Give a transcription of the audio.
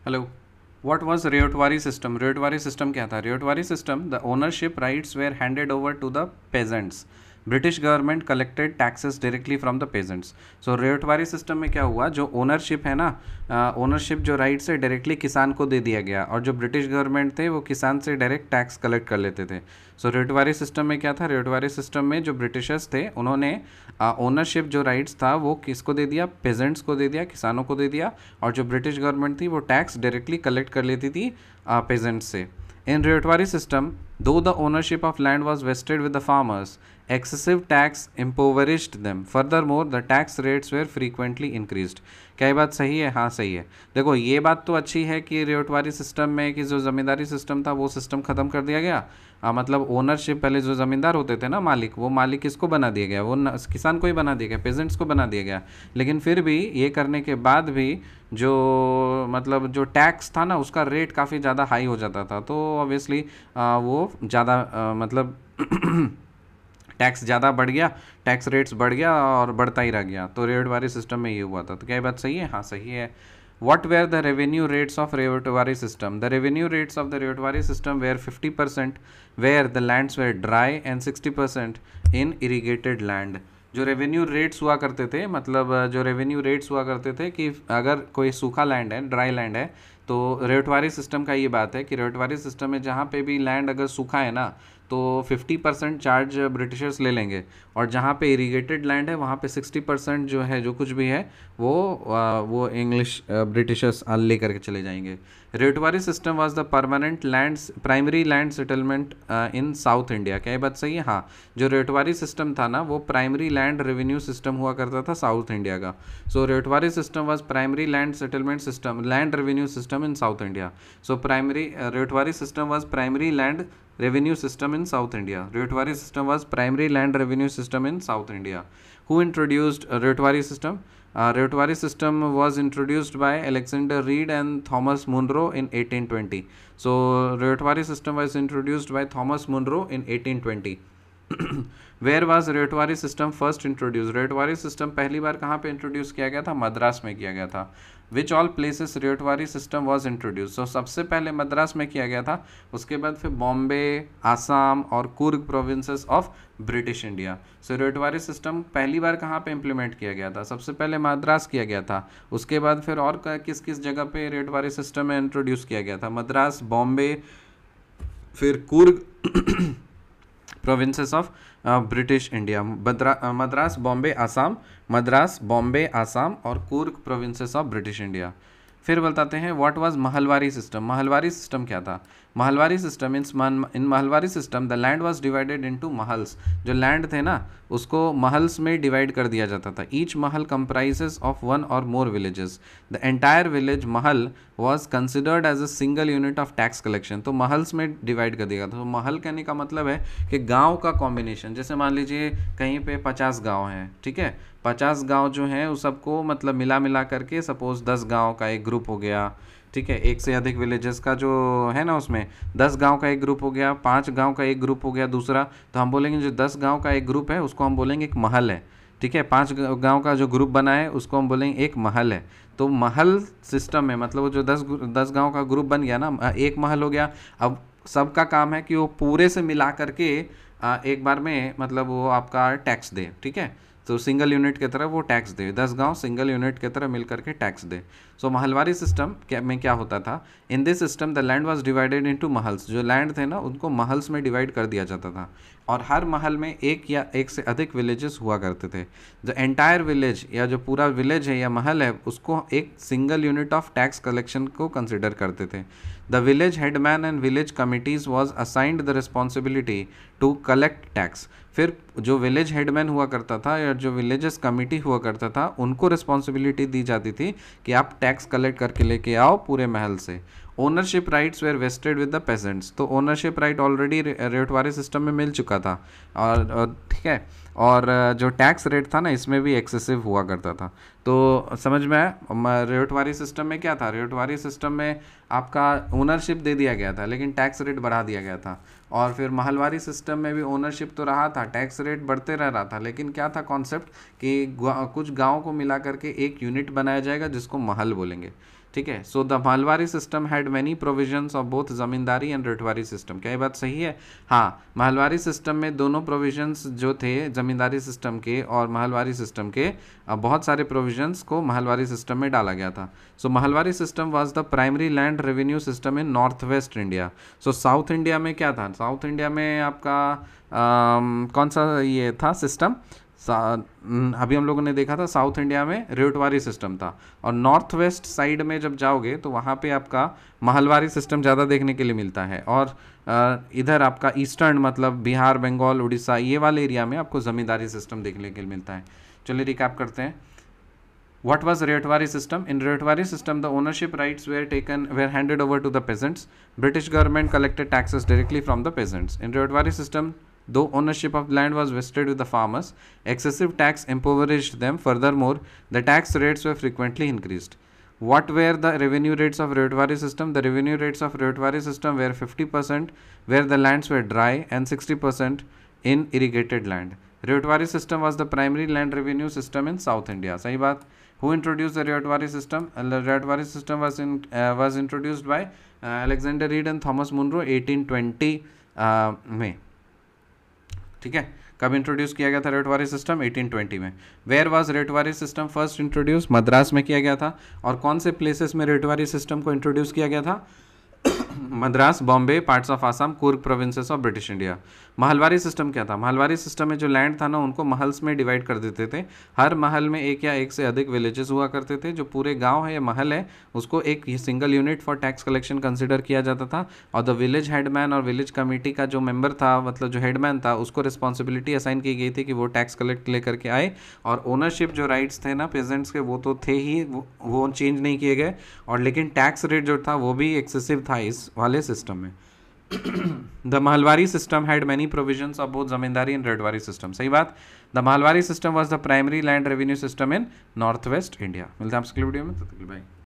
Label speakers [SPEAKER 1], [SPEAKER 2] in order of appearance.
[SPEAKER 1] Hello. What was Ryotwari system? Ryotwari system क्या था? Ryotwari system, the ownership rights were handed over to the peasants. British government collected taxes directly from the peasants. So Ryotwari system में क्या हुआ, जो ownership है ना, ownership जो राइट्स है डायरेक्टली किसान को दे दिया गया, और जो ब्रिटिश गवर्नमेंट थे वो किसान से डायरेक्ट टैक्स कलेक्ट कर लेते थे. सो रेयोटवारी सिस्टम में क्या था? रेयोटवारी सिस्टम में जो ब्रिटिशर्स थे उन्होंने ओनरशिप जो राइट्स था वो किसको दे दिया? पेजेंट्स को दे दिया, किसानों को दे दिया. और जो ब्रिटिश गवर्नमेंट थी वो टैक्स डायरेक्टली कलेक्ट कर लेती थी पेजेंट्स से. इन रेयोटवारी सिस्टम, दो the ownership of land was wasted with the farmers, excessive tax impoverished them. Furthermore, the tax rates were frequently increased. क्या ये बात सही है? हाँ सही है. देखो ये बात तो अच्छी है कि रेयोटवारी सिस्टम में कि जो ज़मींदारी सिस्टम था वो सिस्टम ख़त्म कर दिया गया. मतलब ओनरशिप, पहले जो ज़मींदार होते थे ना, मालिक, वो मालिक किसको बना दिया गया? वो किसान को ही बना दिया गया, पेजेंट्स को बना दिया गया. लेकिन फिर भी ये करने के बाद भी जो मतलब जो टैक्स था ना उसका रेट काफ़ी ज़्यादा हाई हो जाता था. तो ऑब्वियसली वो ज़्यादा मतलब टैक्स ज़्यादा बढ़ गया, टैक्स रेट्स बढ़ गया और बढ़ता ही रह गया. तो रेयोटवारी सिस्टम में ये हुआ था. तो क्या ये बात सही है? हाँ सही है. What were the revenue rates of Rayotwari system? The revenue rates of the Rayotwari system were 50% where the lands were dry and 60% in irrigated land. जो रेवेन्यू रेट्स हुआ करते थे, मतलब जो रेवेन्यू रेट्स हुआ करते थे कि अगर कोई सूखा लैंड है, ड्राई लैंड है, तो रेयोटवारी सिस्टम का ये बात है कि रेयोटवारी सिस्टम में जहाँ पे भी लैंड अगर सूखा है ना तो 50% चार्ज ब्रिटिशर्स ले लेंगे, और जहाँ पे इरीगेटेड लैंड है वहाँ पे 60% जो है, जो कुछ भी है वो इंग्लिश ब्रिटिशर्स ले करके चले जाएंगे. Ryotwari system was the permanent land primary land settlement in South India. क्या ये बात सही है? हाँ. जो रेयोटवारी सिस्टम था ना वो प्राइमरी लैंड रेवेन्यू सिस्टम हुआ करता था साउथ इंडिया का. So Ryotwari system was primary land settlement system, land revenue system in South India. So primary Ryotwari system was primary land revenue system in South India. Rayotwari system was primary land revenue system in South India. Who introduced Rayotwari system? Rayotwari system was introduced by Alexander Reed and Thomas Munro in 1820. So Rayotwari system was introduced by Thomas Munro in 1820. Where was Ryotwari system first introduce? Ryotwari system पहली बार कहाँ पे introduce किया गया था? मद्रास में किया गया था. Which all places Ryotwari system was introduce? तो सबसे पहले मद्रास में किया गया था, उसके बाद फिर बॉम्बे, आसाम और Coorg provinces of British India. So Ryotwari system पहली बार कहाँ पे इम्प्लीमेंट किया गया था? सबसे पहले मद्रास किया गया था. उसके बाद फिर और किस किस जगह पे रेयोटवारी सिस्टम में इंट्रोड्यूस किया गया था? मद्रास, बॉम्बे, फिर Coorg provinces of British India. Madras, Bombay, Assam, Madras, Bombay, Assam और Coorg provinces of British India. फिर बताते हैं what was Mahalwari system? Mahalwari system क्या था? Mahalwari system in Mahalwari system the land was divided into mahals. जो लैंड थे ना उसको महल्स में डिवाइड कर दिया जाता था. Each Mahal comprises of one or more villages. The entire village mahal was considered as a single unit of tax collection. तो महल्स में डिवाइड कर दिया था. तो महल कहने का मतलब है कि गांव का कॉम्बिनेशन. जैसे मान लीजिए कहीं पे 50 गांव हैं, ठीक है, 50 गांव जो हैं उस सबको मतलब मिला करके सपोज 10 गांव का एक ग्रुप हो गया, ठीक है, एक से अधिक विलेजेस का जो है ना उसमें 10 गांव का एक ग्रुप हो गया, 5 गांव का एक ग्रुप हो गया दूसरा. तो हम बोलेंगे जो 10 गांव का एक ग्रुप है उसको हम बोलेंगे एक महल है, ठीक है. 5 गांव का जो ग्रुप बना है उसको हम बोलेंगे एक महल है. तो महल सिस्टम में मतलब वो जो 10 गांव का ग्रुप बन गया ना, एक महल हो गया. अब सबका काम है कि वो पूरे से मिला करके एक बार में मतलब वो आपका टैक्स दे, ठीक है. तो सिंगल यूनिट की तरह वो टैक्स दे, 10 गांव सिंगल यूनिट की तरह मिल करके टैक्स दे. सो महलवारी सिस्टम में क्या होता था? In this system the land was divided into mahals. जो लैंड थे ना उनको महल्स में डिवाइड कर दिया जाता था, और हर महल में एक या एक से अधिक विलेजेस हुआ करते थे. द एंटायर विलेज या जो पूरा विलेज है या महल है उसको एक single unit of tax collection को कंसिडर करते थे. The village headman and village committees was assigned the responsibility to collect tax. फिर जो विलेज हेडमैन हुआ करता था या जो विलेजेस कमिटी हुआ करता था उनको रिस्पॉन्सिबिलिटी दी जाती थी कि आप टैक्स कलेक्ट करके लेके आओ पूरे महल से. Ownership rights were vested with the peasants. तो ownership right already ryotwari system में मिल चुका था, और ठीक है, और जो टैक्स रेट था ना इसमें भी एक्सेसिव हुआ करता था. तो समझ में आया? रेयोटवारी सिस्टम में क्या था? रेयोटवारी सिस्टम में आपका ओनरशिप दे दिया गया था लेकिन टैक्स रेट बढ़ा दिया गया था. और फिर महलवारी सिस्टम में भी ओनरशिप तो रहा था, टैक्स रेट बढ़ते रह रहा था, लेकिन क्या था कॉन्सेप्ट कि कुछ गाँव को मिला करके एक यूनिट बनाया जाएगा जिसको महल बोलेंगे. ठीक है। So the Mahalwari system had many provisions of both zamindari and Ryotwari system. क्या ये बात सही है? हाँ, मालवारी सिस्टम में दोनों प्रोविजंस जो थे जमींदारी सिस्टम के और मालवारी सिस्टम के, बहुत सारे प्रोविजंस को मालवारी सिस्टम में डाला गया था। So Mahalwari system was the primary land revenue system in North West India. So South India में क्या था? साउथ इंडिया में आपका कौन सा ये था सिस्टम? अभी हम लोगों ने देखा था साउथ इंडिया में रेटवारी सिस्टम था, और नॉर्थ वेस्ट साइड में जब जाओगे तो वहाँ पे आपका माहलवारी सिस्टम ज़्यादा देखने के लिए मिलता है, और इधर आपका ईस्टर्न मतलब बिहार, बंगाल, उड़ीसा ये वाले एरिया में आपको ज़मींदारी सिस्टम देखने के लिए मिलता है। चलिए रिकैप करते हैं। What was Rayotwari system? In Rayotwari system, the ownership rights were handed over to the peasants. British government collected taxes directly from the peasants. In Rayotwari system, though ownership of land was vested with the farmers, excessive tax impoverished them. Furthermore, the tax rates were frequently increased. What were the revenue rates of Rayotwari system? The revenue rates of Rayotwari system were 50% where the lands were dry and 60% in irrigated land. Rayotwari system was the primary land revenue system in South India. सही बात। Who introduced the Rayotwari system? The Rayotwari system was introduced by Alexander Reed and Thomas Munro 1820 में। ठीक है, कब introduce किया गया था Ryotwari system? 1820 में। Where was Ryotwari system first introduce? Madras में किया गया था। और कौन से प्लेसेस में रेटवारी सिस्टम को इंट्रोड्यूस किया गया था? Madras, Bombay, parts of Assam, Coorg provinces of British India. Mahalwari system क्या था? महलवारी सिस्टम में जो लैंड था ना, उनको महल्स में डिवाइड कर देते थे। हर महल में एक या एक से अधिक विलेजेस हुआ करते थे। जो पूरे गांव है या महल है उसको एक single unit for tax collection consider किया जाता था, और द विलेज हेडमैन और विलेज कमेटी का जो मेंबर था, मतलब जो हेडमैन था, उसको रिस्पॉन्सिबिलिटी असाइन की गई थी कि वो टैक्स कलेक्ट लेकर के आए, और ओनरशिप जो राइट्स थे ना पेजेंट्स के वो तो थे ही, वो चेंज नहीं किए गए, और लेकिन टैक्स रेट जो था वो भी एक्सेसिव था इस वाले सिस्टम में। The Mahalwari system had many provisions of both zamindari and Ryotwari system. सही बात। The Mahalwari system was the primary land revenue system in North West India. मिलते हैं आपसे अगले वीडियो में, तब तक के लिए बाय।